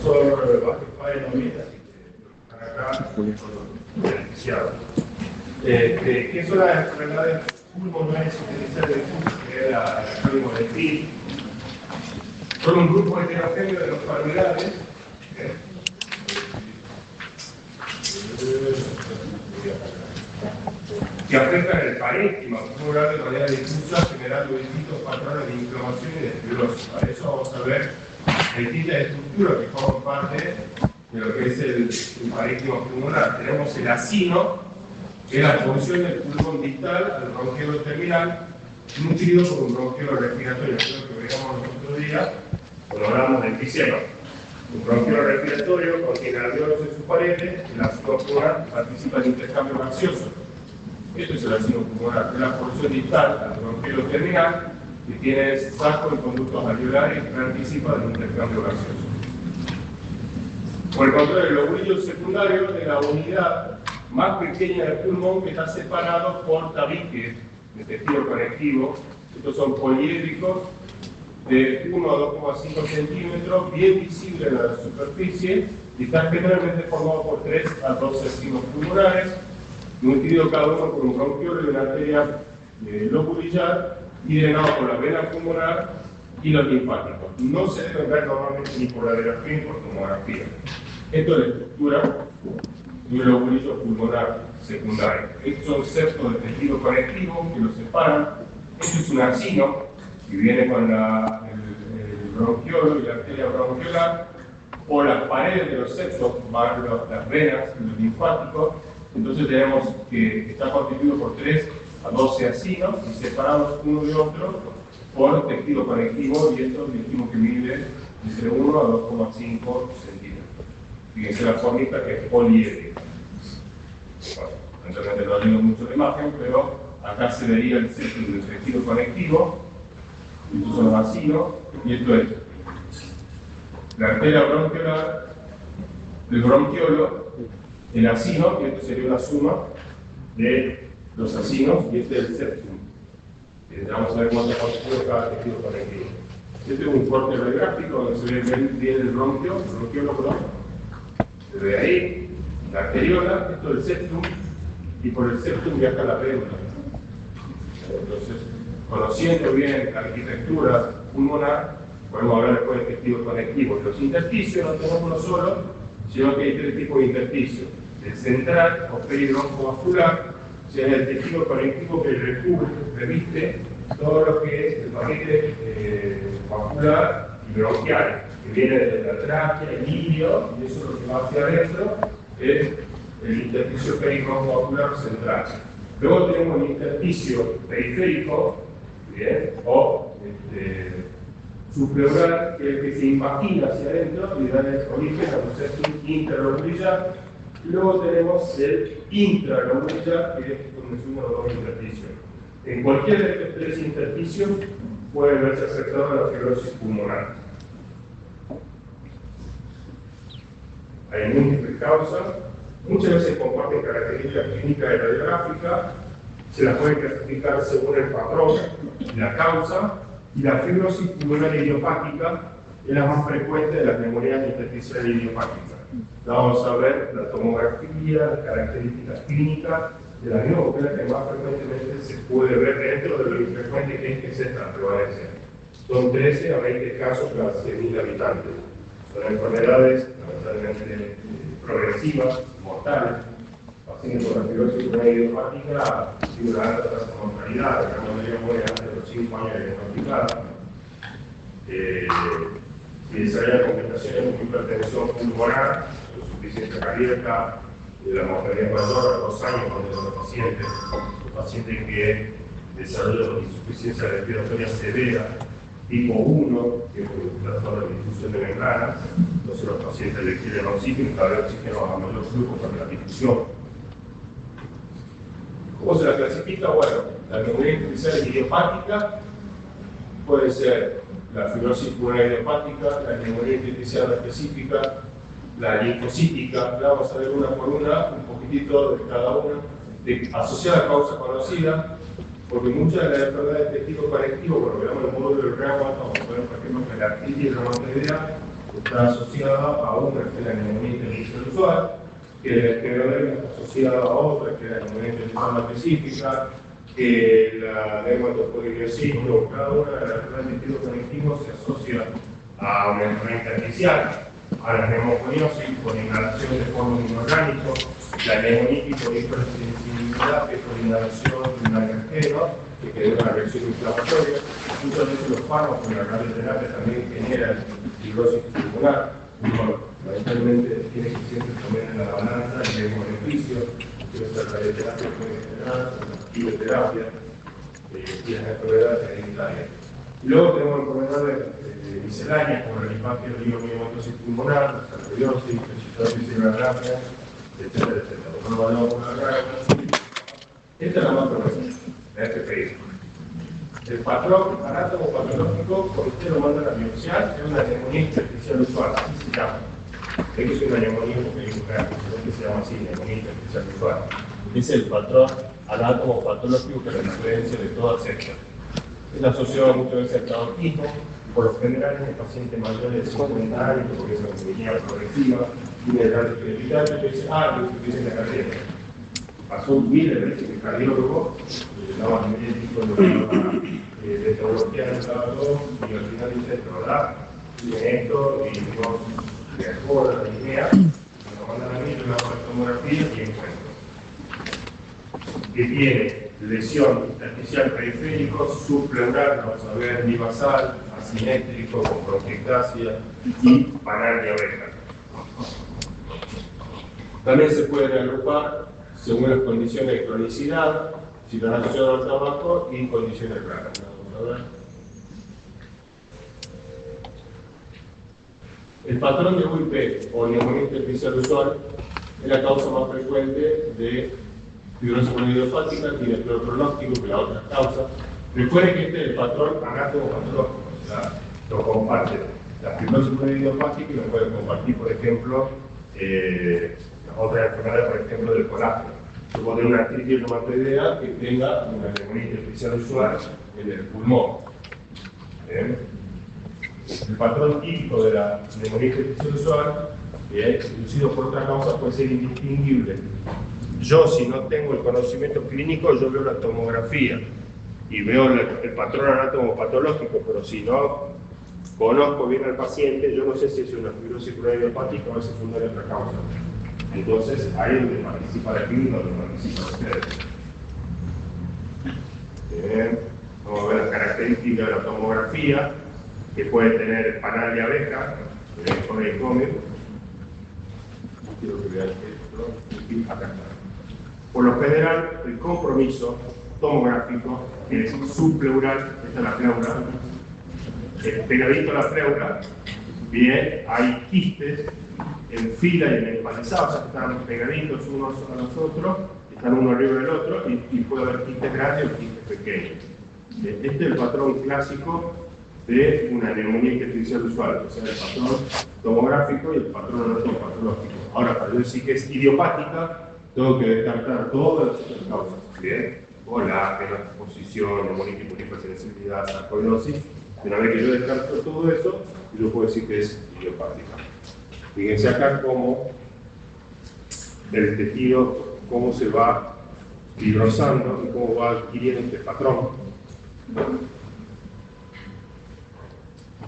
profesor Vázquez Páez no viene, así que están acá son los beneficiados. ¿Qué son las enfermedades pulmonares utilizadas del curso? Que era el acrónimo de PIL. Son un grupo heterogéneo de enfermedades que afectan el parénquima pulmonar de manera difusa, generando distintos patrones de inflamación y de fibrosis. Para eso vamos a ver distintas estructuras que forman parte de lo que es el parénquima pulmonar. Tenemos el acino, que es la función del pulmón distal al bronquiolo terminal, nutrido por un bronquiolo respiratorio, que es lo que veíamos el otro día cuando hablamos del enfisema. Un bronquiolo respiratorio contiene alveolos en sus paredes, el ácido pulmonar participa en intercambio gaseoso. Esto es el ácido pulmonar, es la porción distal al bronquiolo terminal, que tiene saco y conductos alveolares que participa del intercambio gaseoso. Por el contrario, el lobulillo secundario es la unidad más pequeña del pulmón que está separado por tabiques de tejido conectivo. Estos son poliédricos de 1 a 2,5 centímetros, bien visibles en la superficie, y están generalmente formados por 3 a 12 signos pulmonares, nutrido cada uno por un bronquiolo y una arteria lobulillar, y drenado por la vena pulmonar y los linfáticos. No se deben ver normalmente ni por radiografía ni por tomografía. Esto es la estructura de un lobulillo pulmonar secundario. Estos son septos de tejido conectivo que los separan. Esto es un acino que viene con el bronquiolo y la arteria bronquiolar. Por las paredes de los septos van las venas y los linfáticos. Entonces tenemos que está constituido por 3 a 12 acinos y separados uno de otro por tejido conectivo, y esto dijimos que mide entre 1 a 2,5 centímetros. Fíjense la formita que es poliédrica. Bueno, realmente no digo mucho la imagen, pero acá se vería el centro del tejido conectivo, estos son los acinos, y esto es la arteria bronquiolar, el bronquiolo, el acino, y esto sería una suma de los acinos, y este es el septum. Vamos a ver cuánto constituye cada tejido conectivo. Este es un corte radiográfico donde se ve bien el bronquiolo, perdón. Se ve ahí, la arteriola, esto es el septum, y por el septum viaja la médula. Entonces, conociendo bien la arquitectura pulmonar, podemos hablar después de tejido conectivo. Los intersticios no tenemos uno solo, sino que hay 3 tipos de intersticios. El central, o peribroncovascular, o sea, el tejido conectivo que recubre, reviste todo lo que es el paquete vascular y bronquial, que viene desde la tráquea, el ilio, y eso es lo que va hacia adentro, es el intersticio peribroncovascular central. Luego tenemos el intersticio periférico, ¿bien? O supleural, que es el que se invagina hacia adentro y da origen a un septum interlobulillar. Y luego tenemos el intralobulillar, que es donde se unen los 2 intersticios. En cualquiera de estos 3 intersticios puede verse afectada la fibrosis pulmonar. Hay múltiples causas, muchas veces comparten características clínicas y radiográficas, se las puede clasificar según el patrón, la causa, y la fibrosis pulmonar idiopática es la más frecuente de las neumonías intersticiales idiopáticas. Vamos a ver la tomografía, las características clínicas de la neumonía que más frecuentemente se puede ver dentro de lo infrecuente que es esta prevalencia. Son 13 a 20 casos cada 100.000 habitantes. Son enfermedades lamentablemente progresivas, mortales. Pacientes con la fibrosis pulmonar idiopática tienen una alta tasa de mortalidad, la gran mayoría muere antes de los 5 años de diagnosticada. Y desarrolla complicaciones como hipertensión pulmonar, insuficiencia cardíaca, la mortalidad mayor a 2 años cuando los pacientes que desarrollan insuficiencia respiratoria severa, tipo 1, que es un trastorno de difusión de membranas. Entonces los pacientes requieren oxígeno y cada vez oxígeno a mayor flujo para la difusión. ¿Cómo se la clasifica? Bueno, la neumonía intersticial idiopática puede ser la fibrosis pulmonar idiopática, la neumonía intersticial específica, la linfocítica. Vamos a ver una por una, un poquitito de cada una, asociada a causa conocida, porque muchas de las enfermedades de tejido conectivo, cuando veamos el módulo del reuma, vamos a ver, por ejemplo, que la artritis reumatoidea está asociada a una que es la neumonía intersticial usual, que la escleroderma está asociada a otra que es la neumonía intersticial específica, que la dermatopoidiosis, cada una de las grandes tipos conectivos se asocia a una enfermedad intersticial, a la neumoconiosis por inhalación de polvo inorgánico, la neumonitis por hipersensibilidad, que es por inhalación de un alergeno, que queda una reacción inflamatoria. Muchas veces los fármacos en la radioterapia también generan fibrosis pulmonar. Uno, lamentablemente, tiene que siempre poner en la balanza el beneficio que esta radioterapia puede generar, la quimioterapia y las enfermedades hereditarias. Y luego tenemos enfermedades misceláneas como la linfangioleiomyomatosis pulmonar, la sarcoidosis, la celular, etcétera, etcétera. No lo hablamos con la cara. Esta es la más frecuente, la FPI. El patrón anátomo patológico, cuando usted lo manda a la biopsia, es una neumonía intersticial usual, así se llama. Es que es una neumonía porque hay un caso, que se llama así, neumonía intersticial usual. Es el patrón anátomo patológico que es la diferencia de todas estas. Es asociado muchas veces al tabaquismo, por lo general en el paciente mayor de 50 años, porque es una neumonía progresiva, tiene el radio hereditario, que dice, lo que dice la carrera. Pasó miles de veces que el cardiólogo le daba médico, de teología en el todo, y al final dice, ¿verdad? Tiene esto, y no viajó a la línea, me lo mandan a mí, yo le hago la tomografía y encuentro. Que tiene lesión intersticial periférico, subpleural, vamos a ver, ni basal, asimétrico, con bronquiectasia y panal diabética. También se pueden agrupar según las condiciones de cronicidad, si están asociados al tabaco y condiciones raras. Vamos a ver. El patrón de UIP o neumonía intersticial usual es la causa más frecuente de fibrosis idiopática, tiene peor pronóstico que la otra causa. Recuerden que este es el patrón anátomo-patológico, o sea, lo comparten. La fibrosis idiopática y lo pueden compartir, por ejemplo, otra enfermedad, por ejemplo, del colágeno. Puede tener una artritis reumatoidea que tenga una neumonía intersticial usual en el pulmón. El patrón típico de la neumonía intersticial usual, inducido por otra causa, puede ser indistinguible. Yo, si no tengo el conocimiento clínico, yo veo la tomografía y veo el patrón anátomo patológico, pero si no conozco bien al paciente, yo no sé si es una fibrosis idiopática o es secundaria otra causa. Entonces, ahí es donde participa la clínica, donde participan ustedes. Bien. Vamos a ver las características de la tomografía, que puede tener panal de abeja, con el cómic. Quiero que vean esto. Acá está. Por lo general, el compromiso tomográfico es subpleural, esta es la pleura, pegadito a la pleura, bien, hay quistes en fila y en empalizados, o sea, que están pegaditos unos a los otros, están uno arriba del otro, y puede haber quistes grandes o quistes pequeños. Este es el patrón clásico de una neumonía intersticial usual, o sea, el patrón tomográfico y el patrón anátomo patológico. Ahora, para yo decir que es idiopática, tengo que descartar todas las otras causas, ¿bien? Colágeno, exposición, neumonía por hipersensibilidad, sarcoidosis. Una vez que yo descarto todo eso, yo puedo decir que es idiopática. Fíjense acá cómo el tejido, cómo se va fibrosando y cómo va adquiriendo este patrón.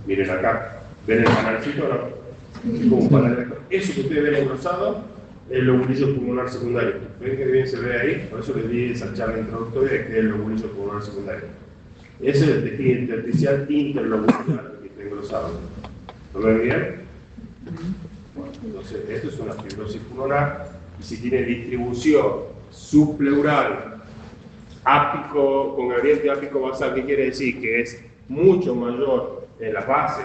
Miren acá, ¿ven el canalcito o no? Como para eso que ustedes ven engrosado es el lobulillo pulmonar secundario. ¿Ven que bien se ve ahí? Por eso les di esa charla introductoria de que es el lobulillo pulmonar secundario. Ese es el tejido intersticial interlobular que está engrosado. ¿Lo ven bien? Bueno, entonces, esto es una fibrosis pulmonar y si tiene distribución subpleural, ápico, con gradiente ápico basal, ¿qué quiere decir? Que es mucho mayor en la base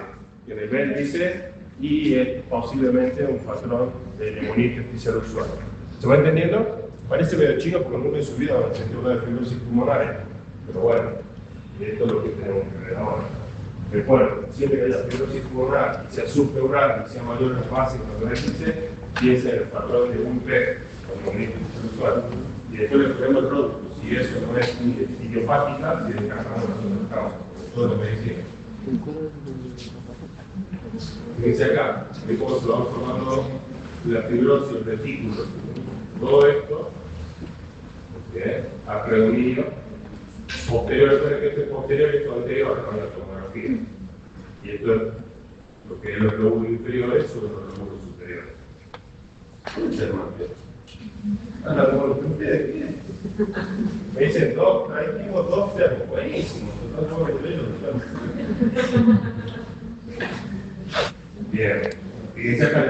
que en el vértice y es posiblemente un patrón de neumonía intersticial usual. ¿Se va entendiendo? Parece medio chino porque nunca en su vida van a sentir una de fibrosis pulmonares, pero bueno, esto es lo que tenemos que ver ahora. Recuerden, siempre que haya fibrosis pulmonar, sea subpleural, sea mayor en la base que en el vértice, piensa en el patrón de un P, con neumonía intersticial usual. Y después le ponemos el producto. Si eso no es idiopática, si descartamos las otras causas, todo lo que decía. Fíjense acá, de cómo se van formando la fibrosis, el retículo. Todo esto a predominio posterior, que este es posterior y esto anterior con la tomografía. Y esto es lo que es los lóbulos inferiores sobre los lóbulos superiores. Me dicen dos, ahí tengo dos termos, buenísimo. Bien, fíjense acá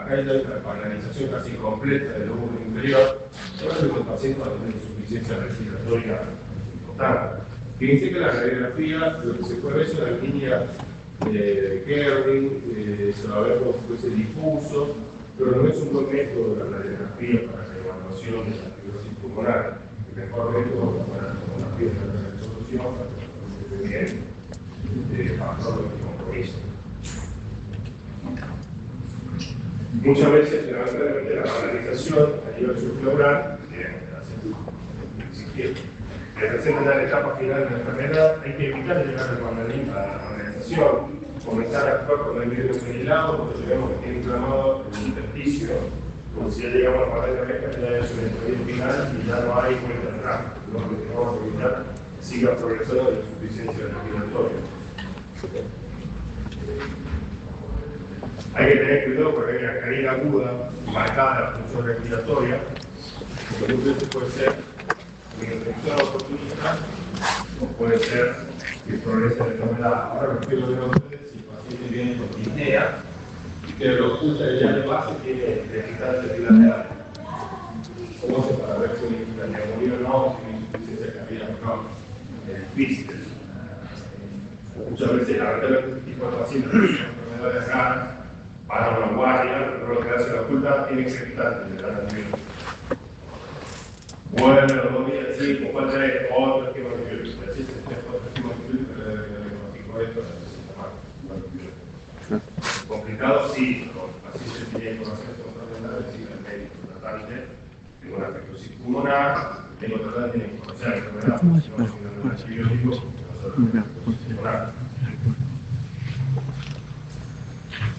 hay la panalización casi completa del lóbulo inferior, sobre los pacientes van a tener insuficiencia respiratoria importante. Fíjense que la radiografía, lo que se puede ver es una línea de Kerning, se va a ver como si fuese difuso, pero no es un buen método de la radiografía para la evaluación de la fibrosis pulmonar. El mejor método para la tomografía de la resolución, para que se bien factor de compromiso. Muchas veces, lamentablemente, la banalización a nivel subpleural, representa la etapa final de la enfermedad, hay que evitar llegar a la banalización, comenzar a actuar con el medio helado, porque vemos que tiene inflamado el intersticio, como si ya llegamos a la pared de oreja, ya es un estadio final y ya no hay vuelta atrás. Lo que tenemos que evitar siga progresando la insuficiencia respiratoria. Hay que tener cuidado porque hay una caída aguda marcada de la función respiratoria, porque muchas veces puede ser una infección oportunista o puede ser que progrese la enfermedad. Ahora me quiero ver a ustedes si el paciente viene con disnea y que lo oculta ya de base tiene deficiencia bilateral. ¿Cómo se para ver si la neumonía o no, si hay insuficiencia cardíaca o no? El físico. Muchas veces, lamentablemente, este tipo de pacientes con enfermedades raras para una guardia, pero lo que hace la oculta tiene que ser quitante de la antibiótico. Bueno, los 2 días, sí, con falta de otro esquema antibiótico. Así se tiene otro esquema antibiótico, pero el diagnóstico esto necesita más. Complicado, sí, así se tiene información fundamental, decir el médico tratante, tengo una fibrosis pulmonar, tengo tratante, tiene que conocer la enfermedad, si no es un antibiótico, nosotros tenemos fibrosis pulmonar.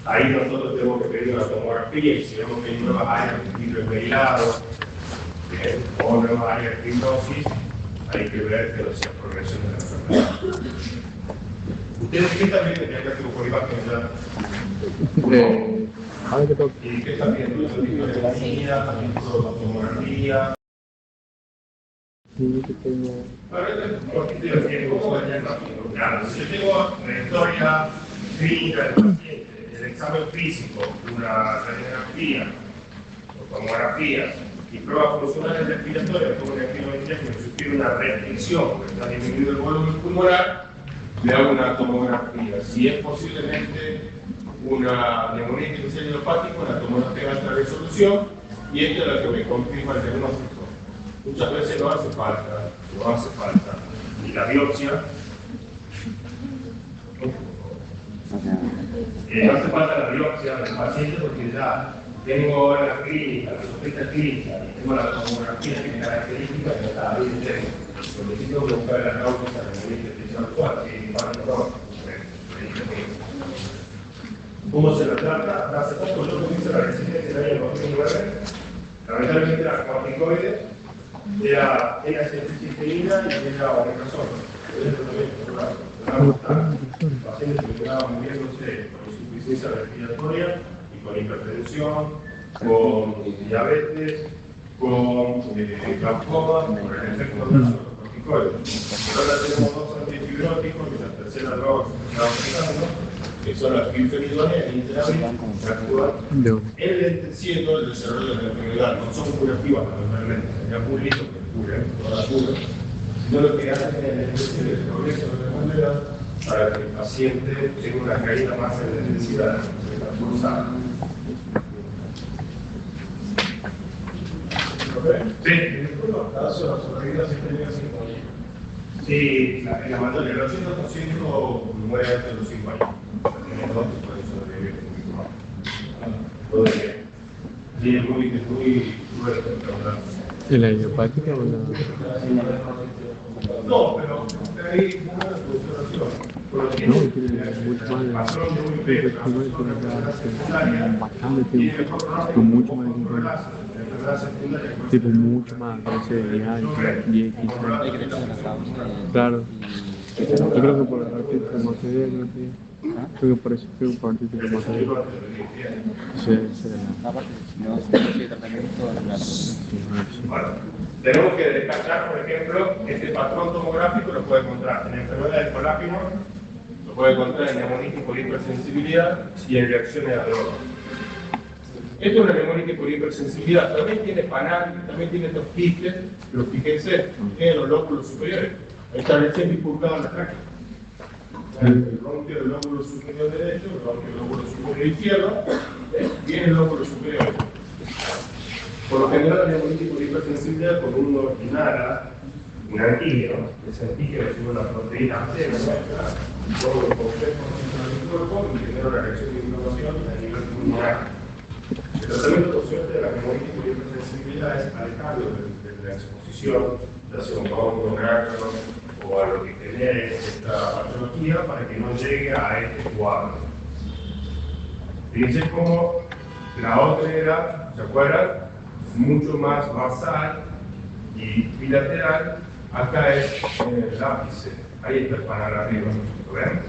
Ahí nosotros tenemos que pedir una tomografía y si vemos que hay nuevas áreas de fibro helado o nuevas áreas de fibrosis, hay que ver que no sea progresión de la enfermedad. ¿Ustedes qué están viendo? Ya que tengo por imagen ya. ¿Y qué están viendo? ¿Los tipos de la línea? ¿También todo la tomografía? Bueno, esto es un poquito de tiempo, ¿cómo venía rápido? Claro, si yo tengo la historia clínica del paciente, el examen físico, una radiografía o tomografía y pruebas funcionales respiratorias como una espirometría que me sugiere una restricción porque está disminuido el volumen pulmonar, le hago una tomografía. Si es posiblemente una neumonía artificial idiopática, una tomografía de alta resolución y esto es lo que me confirma el diagnóstico. Muchas veces no hace falta. Y la biopsia. No hace falta la biopsia del paciente porque ya tengo la clínica, la sospecha clínica, y tengo la tomografía que me característica, que está ahí tengo. Lo que tengo que buscar la causa de la neumonía artificial actual, que es ¿cómo se la trata? Hace poco yo comienzo la residencia en el año 2009. Lamentablemente era corticoides, era cisteína y era omeprazol. El paciente se quedaba muriéndose con insuficiencia respiratoria y con hipertensión, con diabetes, con glaucoma, por el efecto de los corticoides. Ahora tenemos 2 antifibróticos y la tercera droga que estamos usando, que son las pifenidonas y intravenosa, que actúan enlenteciendo el desarrollo de la enfermedad. No son curativas, normalmente, sería muy lindo que curen, todas curan, sino lo que hacen es enlentecer el progreso de la enfermedad para que el paciente tenga una caída más en la intensidad de la forzada. Sí, cada sobrevivido siempre llega a 5 años. Sí, en la mayoría, el 80% muere antes de los 5 años. Tiene 2 que pueden sobrevivir un poquito más. Sí, es muy fuerte, ¿verdad? ¿En la idiopática o la...? No, pero ahí una solución. No, tiene mucho más bastante tiempo, con mucho más de 5 años. Tipo, mucho más, parece 10 años, 10, 15 años. Claro. Yo creo que por el artista de Montevideo, creo que por eso, creo que por el artista de Montevideo. Sí. Bueno, tenemos que descartar, por ejemplo, este patrón tomográfico lo puede encontrar en enfermedad del colágeno, lo puede encontrar en neumonía por hipersensibilidad y en reacciones a drogas. Esto es una neumonía por hipersensibilidad, también tiene panal, también tiene estos quistes, pero fíjense en los lóbulos superiores. Ahí está recién bifurcado en la tráquea. El bronquio del lóbulo superior derecho, el bronquio del lóbulo superior izquierdo, viene el lóbulo superior. Por lo general, la neumonía por hipersensibilidad, cuando uno inhala un antígeno, ese antígeno es una proteína C, todo el complejo del cuerpo y genera una reacción de inflamación a nivel pulmonar. El tratamiento consciente de la neumonía por hipersensibilidad es alejarlo de la exposición, ya sea un hongo, un ácaro o a lo que genere esta patología para que no llegue a este cuadro. Fíjense cómo la otra era, ¿se acuerdan? Mucho más basal y bilateral. Acá es el ápice, ahí está el panal arriba, ¿lo ven?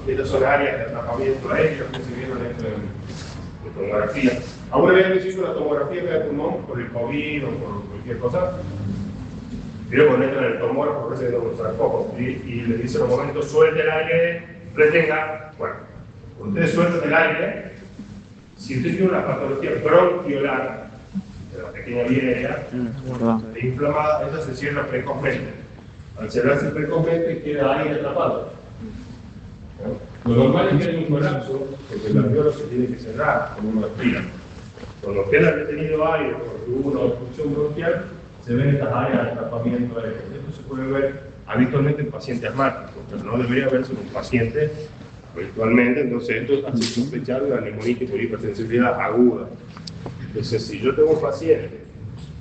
Estas son áreas de atrapamiento aéreo que se vieron en tomografía. ¿Alguna vez les hizo una tomografía de pulmón por el COVID o por cualquier cosa? Pero cuando entran en el tomógrafo, parece que no lo poco y les dice en un momento, suelte el aire, retenga. Bueno, cuando ustedes sueltan el aire, si usted tiene una patología bronquiolar, de la pequeña vía aérea, inflamada, esa se cierra precozmente. Al cerrarse precozmente queda aire atrapado. Lo normal es que haya un colapso, porque el alveolo se tiene que cerrar con una aspira. Cuando queda retenido aire porque hubo una obstrucción bronquial, se ven estas áreas de atrapamiento aéreo. Esto se puede ver habitualmente en pacientes asmáticos, pero no debería verse en un paciente habitualmente. Entonces, esto hace sospechar de la neumonía por hipersensibilidad aguda. Entonces, si yo tengo un paciente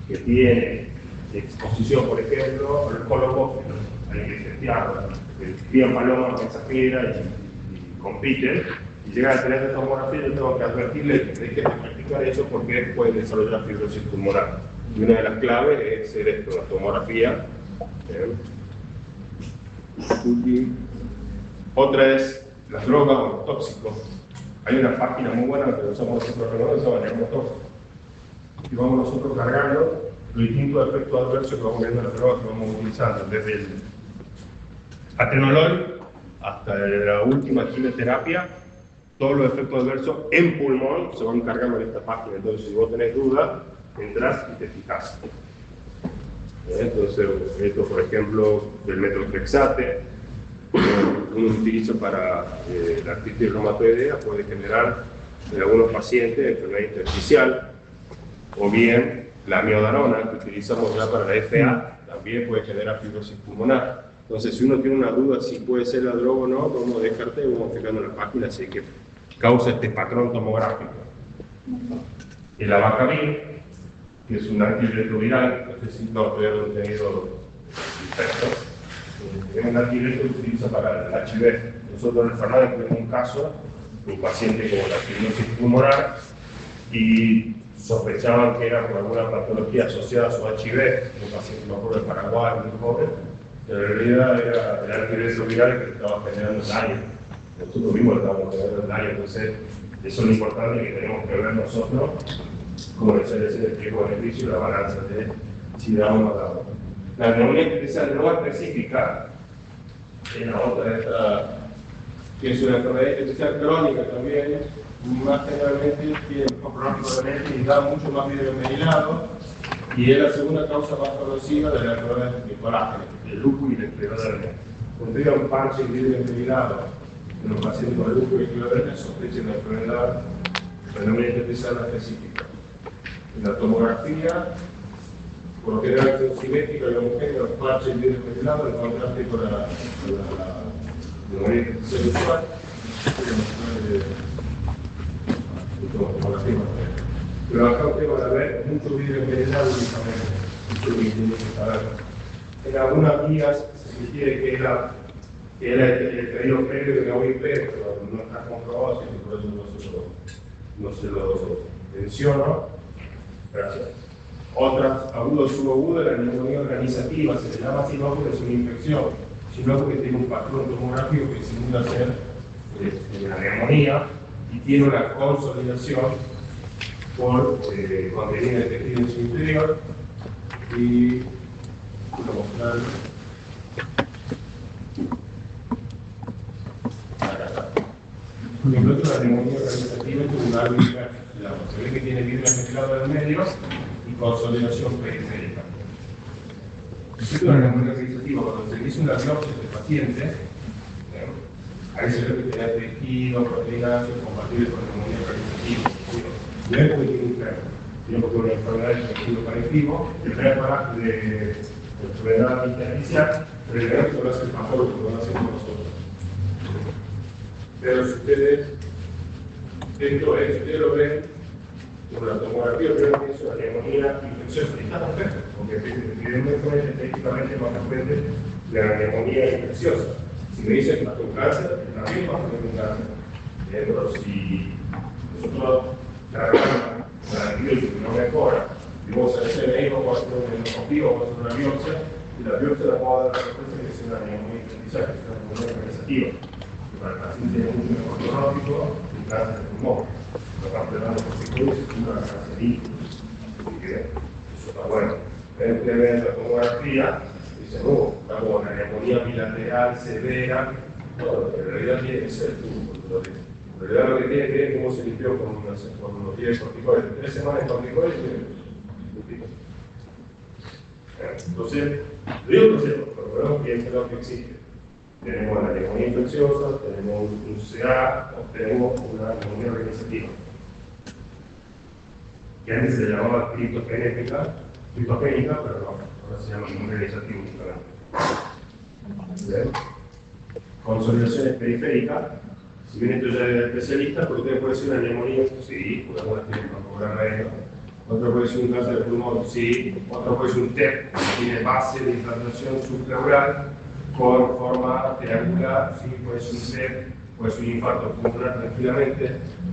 que tiene exposición, por ejemplo, al colocófilo, al infectado, el pía paloma mensajera y compiten, y llegan a tener esta tomografía, yo tengo que advertirle que deje de practicar eso porque puede desarrollar fibrosis pulmonar. Y una de las claves es hacer esto, la tomografía. Otra es las drogas o los tóxicos. Hay una página muy buena que usamos nosotros que se llama Neumotóxico. Y vamos nosotros cargando los distintos efectos adversos que vamos viendo en las drogas que vamos utilizando, desde el atenolol hasta la última quimioterapia. Todos los efectos adversos en pulmón se van cargando en esta página. Entonces, si vos tenés dudas, entras y te fijas. Entonces, esto, por ejemplo, del metroflexate, uno utiliza para la artritis reumatoidea, puede generar en algunos pacientes enfermedad intersticial, o bien la miodarona, que utilizamos ya para la FA, también puede generar fibrosis pulmonar. Entonces, si uno tiene una duda si puede ser la droga o no, vamos a descartar y vamos fijando en la página si es que causa este patrón tomográfico. El abacavir, que es un antirretroviral, no sé si no todavía no he tenido efectos. Es un antirretro que se utiliza para el HIV. Nosotros en el Fernández tenemos un caso de un paciente con la fibrosis pulmonar y sospechaban que era por alguna patología asociada a su HIV, un paciente mejor de Paraguay, muy joven, pero en realidad era el antirretroviral que estaba generando daño. Nosotros mismos le estábamos generando daño, entonces eso es lo importante que tenemos que ver nosotros, como decía el riesgo-beneficio y la balanza de si damos o no damos. La neumonía artificial no específica es la otra de esta, que es una enfermedad artificial crónica también, más generalmente tiene un pronóstico de mente y da mucho más vidrio merilado, y es la segunda causa más conocida de la enfermedad de colágeno, el lupus y la esclerodermia. Cuando diga un parche y vidrio merilado en los pacientes con lupus y esclerodermia, sospechen la enfermedad de neumonía artificial no específica. En la tomografía, por lo general es simétrica y homogénea, los parches y vidrio merilado, en contraste con la neumonía artificial usual. Pero acá usted va a ver mucho vidrio envenenado únicamente. Mucho vidrio envenenado. En algunas guías se sugiere que era el periodo previo de la OIP, pero no está comprobado, así que por eso no se lo menciono. Gracias. Otras, agudo subagudo, la neumonía organizativa, se le llama así no porque es una infección, sino porque tiene un patrón tomográfico que simula ser una neumonía y tiene una consolidación por contenido de tejido en su interior. Y quiero mostrar. Acá está. Por ejemplo, la neumonía organizativa es un árbol se ve que tiene vidrio mezclado en el medio y consolidación periférica. Si una neumonía organizativa, cuando se hizo una biopsia del paciente, ahí se ve que tenía tejido, proteínas compatibles con neumonía organizativa. No es porque tiene un enfermo, sino porque una enfermedad de tejido conectivo, el tema de enfermedad intersticial, pero el resto lo hace el patólogo, lo hacemos nosotros. Pero si ustedes, esto es, ustedes lo ven, por la tomografía, creo que es una neumonía infecciosa, y está perfecto, porque evidentemente estadísticamente es más frecuente de la neumonía infecciosa. Si me dicen que es un cáncer, también es más frecuente un cáncer. Pero si nosotros tratamos la antibiótico y no mejora, y vos haces el médico, vos hacer un endoscopio, vos hacer una biopsia, y la biopsia la puedo dar la respuesta que es una neumonía infecciosa, que es una neumonía organizativa. Para el paciente tiene mucho mejor pronóstico y cáncer de pulmón. Lo están tratando por psicosis y una canceritis. Así que eso está bueno. Ustedes ven la tomografía y dicen, está como una neumonía bilateral severa. No, en realidad tiene que ser el tubo. En realidad lo que tiene que ver es cómo se limpió con unos 10 corticoides. 3 semanas de corticoides y tiene. Entonces, digo que pero que es lo que existe. Tenemos la neumonía infecciosa, tenemos un CA, o tenemos una neumonía organizativa. Que antes se llamaba criptogénica, pero no, ahora se llama neumonía organizativa únicamente. Consolidaciones periféricas, si bien esto ya es especialista, porque usted puede ser una neumonía, sí, algunas tienen papograma aéreo, otro puede ser un cáncer de pulmón, sí, otro puede ser un TEP, que tiene base de implantación subpleural, con forma triangular, sí, puede ser un TEP, puede ser un infarto pulmonar tranquilamente,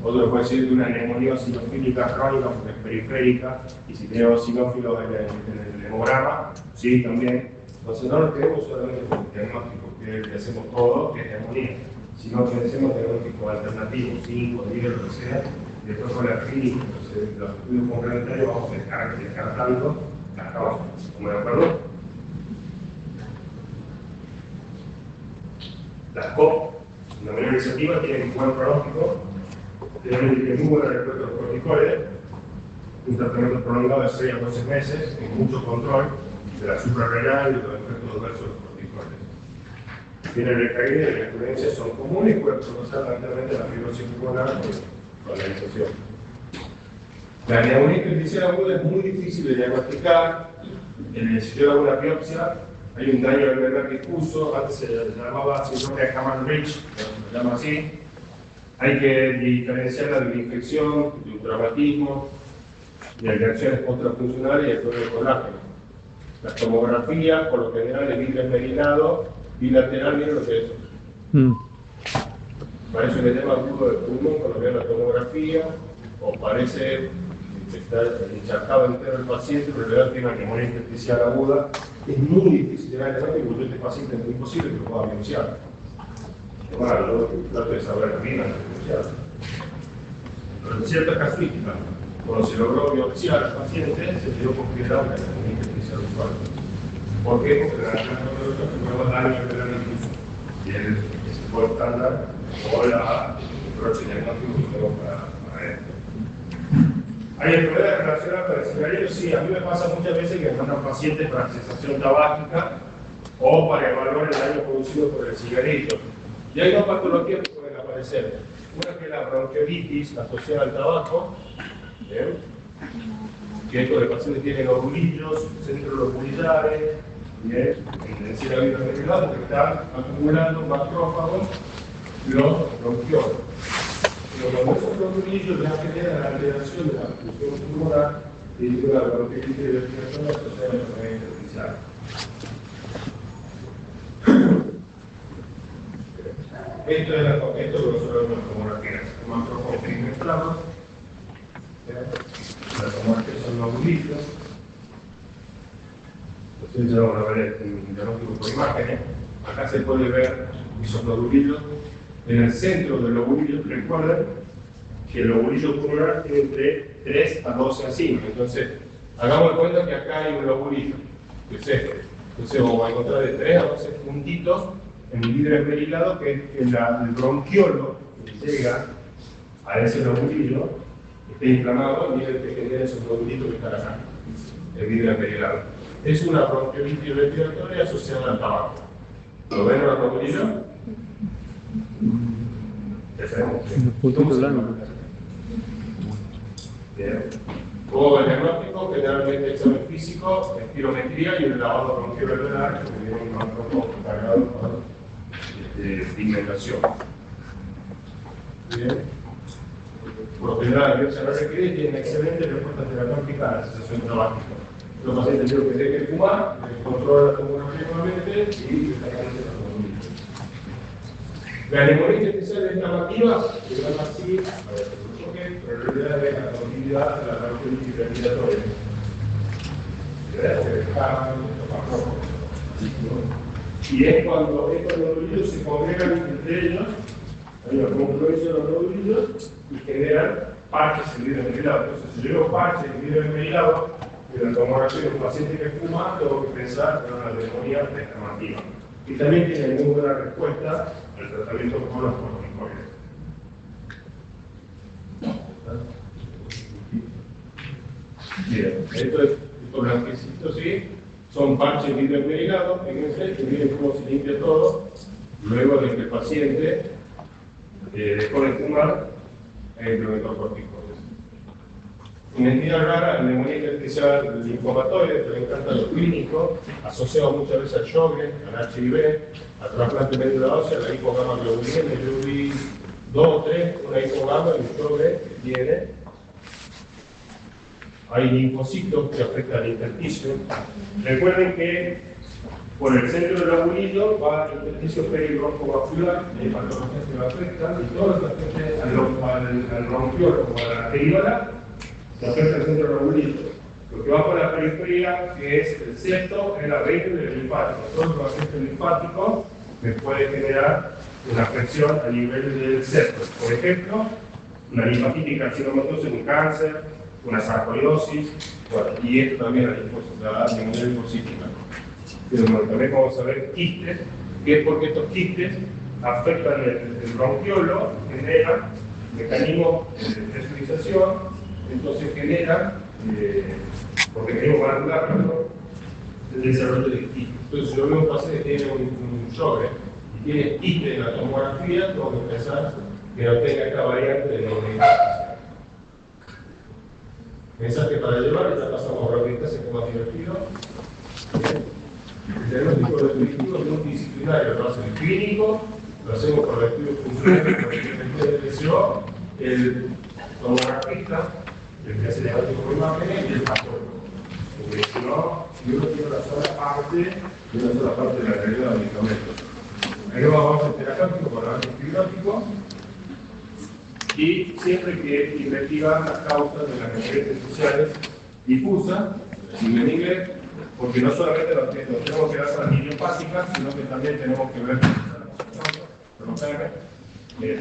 otro puede ser de una neumonía sinofílica crónica, porque es periférica, y si tenemos sinófilos en el hemograma, sí, también. Entonces no nos quedemos solamente con el diagnóstico, que hacemos todo, que es neumonía, sino que hacemos diagnóstico alternativo, 5, 10, lo que sea, y después con la clínica, entonces los estudios complementarios vamos a descartando las causas. ¿Estamos de acuerdo? Las COP, la neumonía organizativa, tienen un buen pronóstico, tienen muy buena respuesta a los corticoides, un tratamiento prolongado de 6 a 12 meses, con mucho control de la suprarrenal y de los efectos adversos de los corticoides. Tienen recaída y las recurrencias son comunes y pueden procesar lentamente la fibrosis pulmonar con la infección. La neumonía intersticial aguda es muy difícil de diagnosticar. En el sitio de alguna biopsia hay un daño alveolar difuso, antes se llamaba síndrome de Hammond-Ridge, se llama así. Hay que diferenciarla de una infección, de un traumatismo, de reacciones contrafuncionales y el problema de colágeno. La tomografía, por lo general, es vidrio envenenado, bilateral, miren lo que es. Parece un edema agudo del pulmón cuando vean la tomografía, o parece estar encharcado entero el paciente, pero en realidad tiene una neumonía intersticial aguda. Es muy difícil de diagnosticar porque este paciente es muy imposible que lo pueda biopsiar. Bueno, yo trato de saber la vida, pero en ciertas casuísticas, cuando se logró biopsiar al paciente, se dio considerado una neumonía intersticial usual. ¿Por qué? Porque la naturaleza prueba daño alveolar difuso. Y el tipo estándar o la approach diagnóstico que tenemos para esto. ¿Hay enfermedades relacionadas con el cigarrillo? Sí, a mí me pasa muchas veces que me mandan pacientes para sensación tabáquica o para evaluar el daño producido por el cigarrillo. Y hay dos patologías que pueden aparecer. Una que es la bronquiolitis asociada al tabaco, ¿bien? Que estos pacientes tienen orulillos, centroloculares, ¿bien? En el cigarrillo envenenado, que están acumulando macrófagos los bronquiolos. Pero cuando esos nodulillos ya generan la alteración de la función pulmonar y de la bronquiolitis de respiración asociada a la enfermedad intersticial. Esto es lo que nosotros vemos como la tierra, como micrófono trimestral. Como que son nodulillos. Ustedes ya van a ver el diagnóstico por imágenes. Acá se puede ver esos nodulillos. En el centro del lobulillo, recuerden que el lobulillo pulmonar tiene entre 3 a 12 encima. Entonces, hagamos de cuenta que acá hay un lobulillo, que es este. Entonces, vamos a encontrar de 3 a 12 puntitos en el vidrio esmerilado, que es el bronquiolo que llega a ese lobulillo, que está inflamado, y es el que genera esos lobulitos que están acá, el vidrio esmerilado. Es una bronquiolitis respiratoria asociada al tabaco. ¿Lo ven en el lobulillo? Unos puntitos blancos. Bien. Como el diagnóstico, generalmente examen físico, espirometría y el lavado bronquiolveolar, que tiene un bronco cargado con pigmentación. Bien. Por lo general, la biopsia no requiere y tiene excelente respuesta terapéutica a la sensación traumática. Los pacientes tienen que dejen de fumar, controlan la tomografía nuevamente y destacándose la tomografía. La neumonía intersticial es llamativa, se llama así, pero en realidad es la continuidad de la bronquiolitis respiratoria. Y es cuando estos nodulillos se congregan entre ellos, hay una confluencia de los nodulillos y generan parches en vidrio esmerilado. Entonces, si yo veo parches en vidrio esmerilado, en la tomografía de un paciente que fuma, tengo que pensar en una neumonía descamativa. Y también tiene muy buena respuesta al tratamiento con los corticoides. Bien, esto es blanquecito, ¿sí? Son parches de vidrio esmerilado, fíjense, que miren cómo se limpia todo, luego de que el paciente dejó de fumar e implementó corticoides. Una entidad rara, la neumonía intersticial linfomatoide, que le encanta a los clínicos, asociado muchas veces al Sjögren, al HIV, al trasplante de médula ósea, la hipogama globulina, yo vi 2 o 3, una hipogama y un Sjögren que tiene. Hay linfocitos que afectan al intersticio. Recuerden que por el centro del lobulillo va el intersticio peribroncovascular, hay patologías que lo afectan, y todos los que afectan al bronquiolo o a la arteriola, se afecta el centro del lobulillo. Lo que va por la periferia, que es el septo, es la reina del linfático. Todo lo que afecta el linfático me puede generar una afección a nivel del septo. Por ejemplo, una linfatitis carcinomatosa en un cáncer, una sarcoidosis, bueno, y esto también la neumonía linfocítica. Pero bueno, también vamos a ver quistes, que es porque estos quistes afectan el bronquiolo, generan mecanismos de presurización, entonces generan, por mecanismo glandular, el desarrollo de quistes. Entonces, si yo veo un paciente que tiene un Sjögren y tiene quistes en la tomografía, tengo que pensar que no tenga esta variante de neumonía. Pensar que para llevar, ya pasamos rapidito, se más divertido. El diagnóstico restrictivo es multidisciplinario, lo hace el clínico, lo hacemos con los estudios funcionales, con el PSO, el tomografista, el que hace el diagnóstico por imágenes y el patólogo. Porque si no, yo no quiero una sola parte de la realidad del medicamento. Ahí vamos a hacer terapéutico con el antibiótico. Y siempre hay que investigar las causas de las enfermedades sociales difusas, en inglés, porque no solamente lo tenemos que dar para las idiopáticas, sino que también tenemos que ver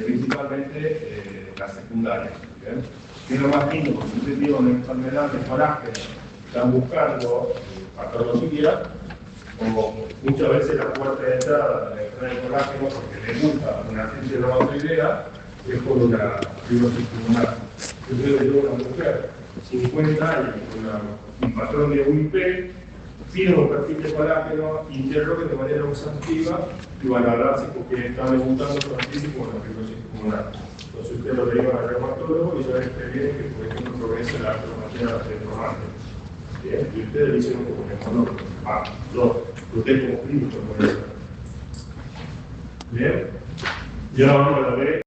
principalmente las secundarias. ¿Bien? Que es lo más lindo, porque usted tiene una enfermedad de colágeno, están buscando patología, o muchas veces la puerta de entrada de la enfermedad de colágeno, porque le gusta una artritis reumatoidea, es por una fibrosis pulmonar. Yo tengo una mujer, 50 años, con un patrón de UIP, pide un perfil de colágeno, interroga de manera exhaustiva y van a hablarse porque está debutando con la crisis como la fibrosis pulmonar. Entonces usted lo deriva al reumatólogo y ya ve que viene que, por ejemplo, progresa la artromatía retromante. Bien, y ustedes le dicen como neumonólogo. Usted como clínico, por eso. Bien, ya vamos a ver